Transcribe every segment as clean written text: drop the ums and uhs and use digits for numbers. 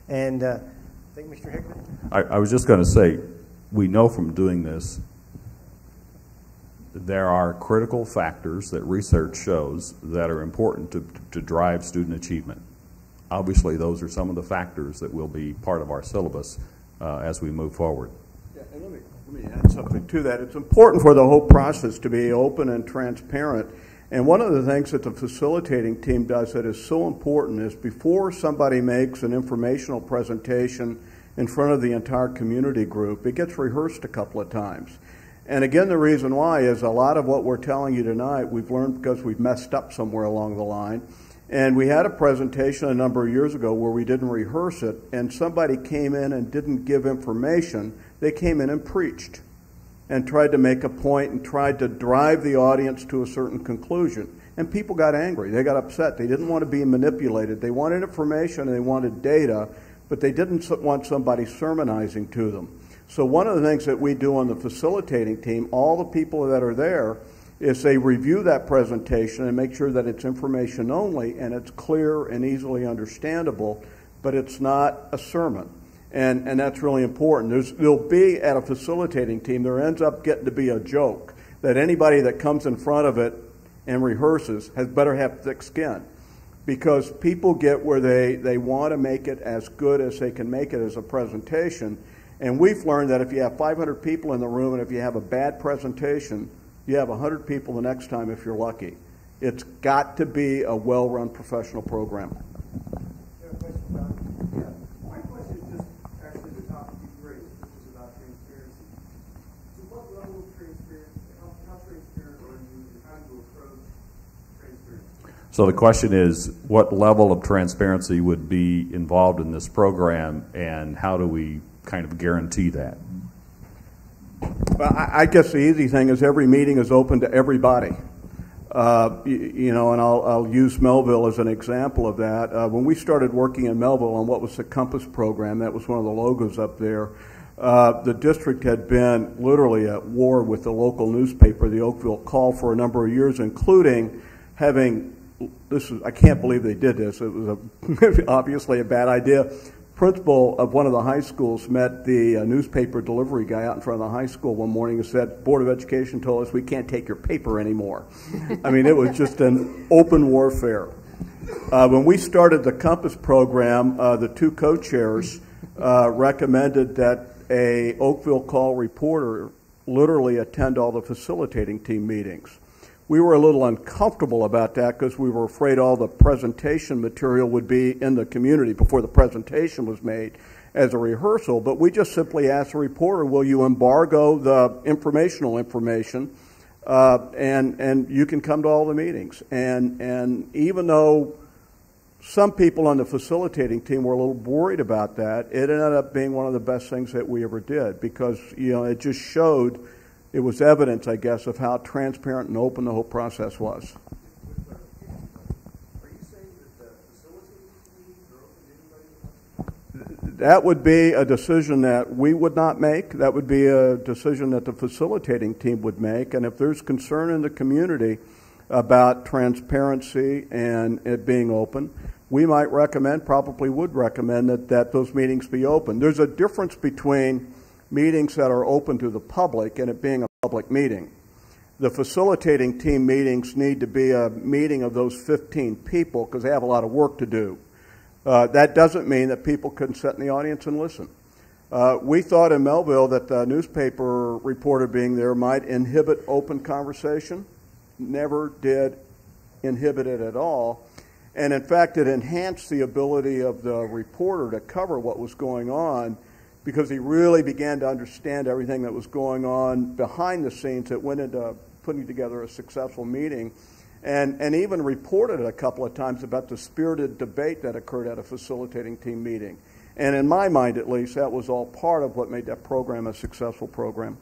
And I think Mr. Hickory? I was just going to say, we know from doing this, there are critical factors that research shows that are important to drive student achievement. Obviously, those are some of the factors that will be part of our syllabus as we move forward. Yeah, and let me add something to that. It's important for the whole process to be open and transparent. And one of the things that the facilitating team does that is so important is before somebody makes an informational presentation in front of the entire community group, it gets rehearsed a couple of times. And again, the reason why is a lot of what we're telling you tonight we've learned because we've messed up somewhere along the line. And we had a presentation a number of years ago where we didn't rehearse it, and somebody came in and didn't give information. They came in and preached and tried to make a point and tried to drive the audience to a certain conclusion. And people got angry. They got upset. They didn't want to be manipulated. They wanted information and they wanted data, but they didn't want somebody sermonizing to them. So one of the things that we do on the facilitating team, all the people that are there, is they review that presentation and make sure that it's information only and it's clear and easily understandable, but it's not a sermon. And that's really important. There'll be, at a facilitating team, there ends up getting to be a joke that anybody that comes in front of it and rehearses has better have thick skin, because people get where they want to make it as good as they can make it as a presentation. And we've learned that if you have 500 people in the room and if you have a bad presentation, you have 100 people the next time if you're lucky. It's got to be a well-run professional program. My question is just actually the topic you raised, which is about transparency. To what level of transparency, how transparent are you, and how do you approach transparency? So the question is, what level of transparency would be involved in this program, and how do we kind of guarantee that? Well, I guess the easy thing is every meeting is open to everybody. And I'll use Melville as an example of that. When we started working in Melville on what was the Compass program, that was one of the logos up there, the district had been literally at war with the local newspaper, the Oakville Call, for a number of years, including having, I can't believe they did this, it was obviously a bad idea. Principal of one of the high schools met the newspaper delivery guy out in front of the high school one morning and said, Board of Education told us we can't take your paper anymore. I mean, it was just an open warfare. When we started the Compass program, the two co-chairs recommended that a Oakville Call reporter literally attend all the facilitating team meetings. We were a little uncomfortable about that because we were afraid all the presentation material would be in the community before the presentation was made as a rehearsal, but we just simply asked the reporter, will you embargo the informational information and you can come to all the meetings. And even though some people on the facilitating team were a little worried about that, it ended up being one of the best things that we ever did, because it just showed, it was evidence, I guess, of how transparent and open the whole process was. Are you saying that the facilitating meetings are open to anybody? That would be a decision that we would not make. That would be a decision that the facilitating team would make. And if there's concern in the community about transparency and it being open, we might recommend, probably would recommend, that those meetings be open. There's a difference between meetings that are open to the public and it being a public meeting. The facilitating team meetings need to be a meeting of those 15 people because they have a lot of work to do. That doesn't mean that people couldn't sit in the audience and listen. We thought in Melville that the newspaper reporter being there might inhibit open conversation. Never did inhibit it at all. And in fact, it enhanced the ability of the reporter to cover what was going on, because he really began to understand everything that was going on behind the scenes that went into putting together a successful meeting, and even reported a couple of times about the spirited debate that occurred at a facilitating team meeting. And in my mind, at least, that was all part of what made that program a successful program.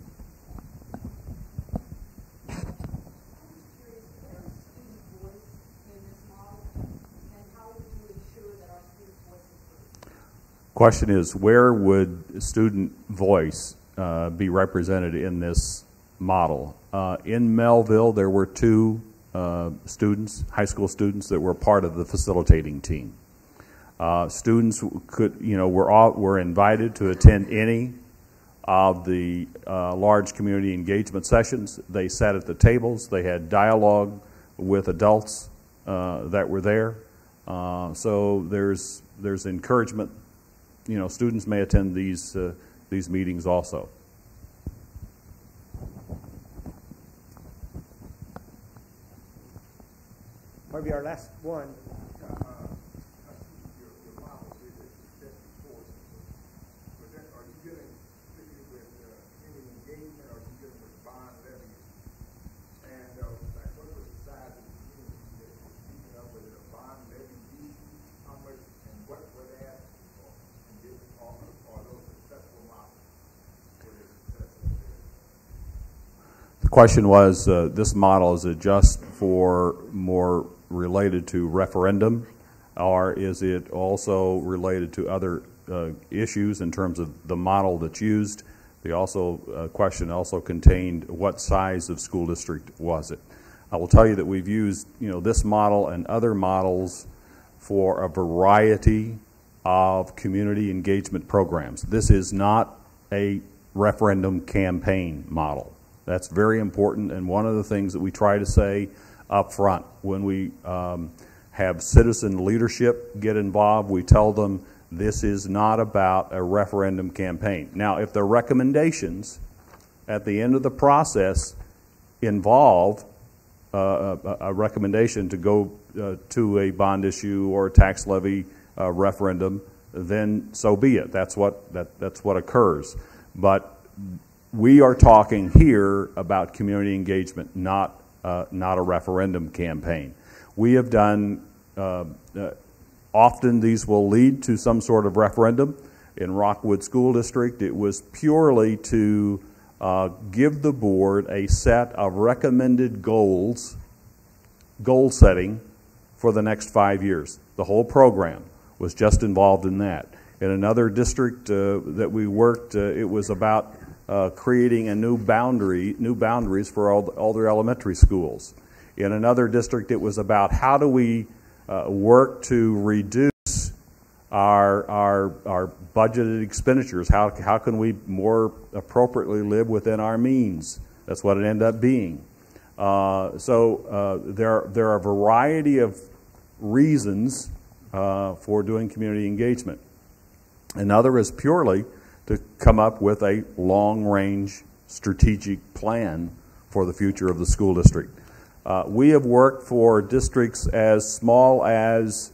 Question is, where would student voice be represented in this model? In Melville, there were two students, high school students, that were part of the facilitating team. Students were invited to attend any of the large community engagement sessions. They sat at the tables. They had dialogue with adults that were there. So there's encouragement. Students may attend these meetings also. Maybe our last one. The question was, this model, is it just for more related to referendum, or is it also related to other issues in terms of the model that's used? The question also contained what size of school district was it. I will tell you that we've used this model and other models for a variety of community engagement programs. This is not a referendum campaign model. That's very important, and one of the things that we try to say up front when we have citizen leadership get involved, we tell them this is not about a referendum campaign. Now, if the recommendations at the end of the process involve a recommendation to go to a bond issue or a tax levy referendum, then so be it. That's what occurs. But we are talking here about community engagement, not a referendum campaign. We have done, often these will lead to some sort of referendum. In Rockwood School District, it was purely to give the board a set of recommended goal setting for the next 5 years. The whole program was just involved in that. In another district that we worked, it was about creating a new boundaries for all their elementary schools. In another district, it was about how do we work to reduce our budgeted expenditures. How can we more appropriately live within our means? That's what it ended up being. So there are a variety of reasons for doing community engagement. Another is purely to come up with a long-range strategic plan for the future of the school district. We have worked for districts as small as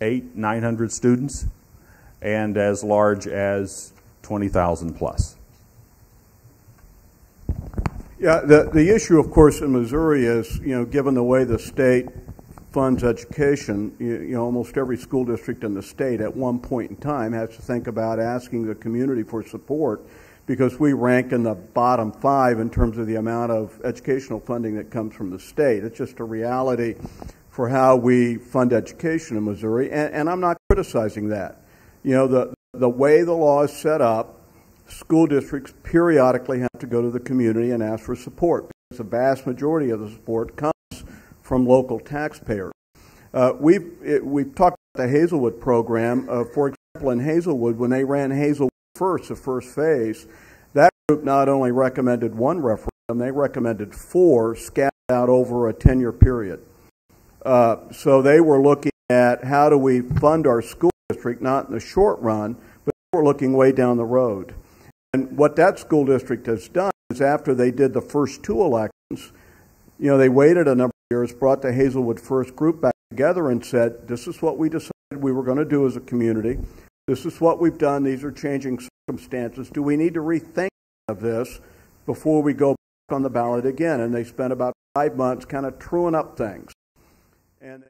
900 students and as large as 20,000 plus. Yeah, the issue, of course, in Missouri is, given the way the state funds education, almost every school district in the state at one point in time has to think about asking the community for support, because we rank in the bottom 5 in terms of the amount of educational funding that comes from the state. It's just a reality for how we fund education in Missouri, and I'm not criticizing that. The way the law is set up, school districts periodically have to go to the community and ask for support, because the vast majority of the support comes from local taxpayers. We've talked about the Hazelwood program. For example, in Hazelwood, when they ran Hazelwood First, the first phase, that group not only recommended one referendum, they recommended 4 scattered out over a 10-year period. So they were looking at how do we fund our school district, not in the short run, but we're looking way down the road. And what that school district has done is, after they did the first 2 elections, they waited a number of years, brought the Hazelwood First group back together and said, this is what we decided we were going to do as a community. This is what we've done. These are changing circumstances. Do we need to rethink of this before we go back on the ballot again? And they spent about 5 months kind of truing up things. And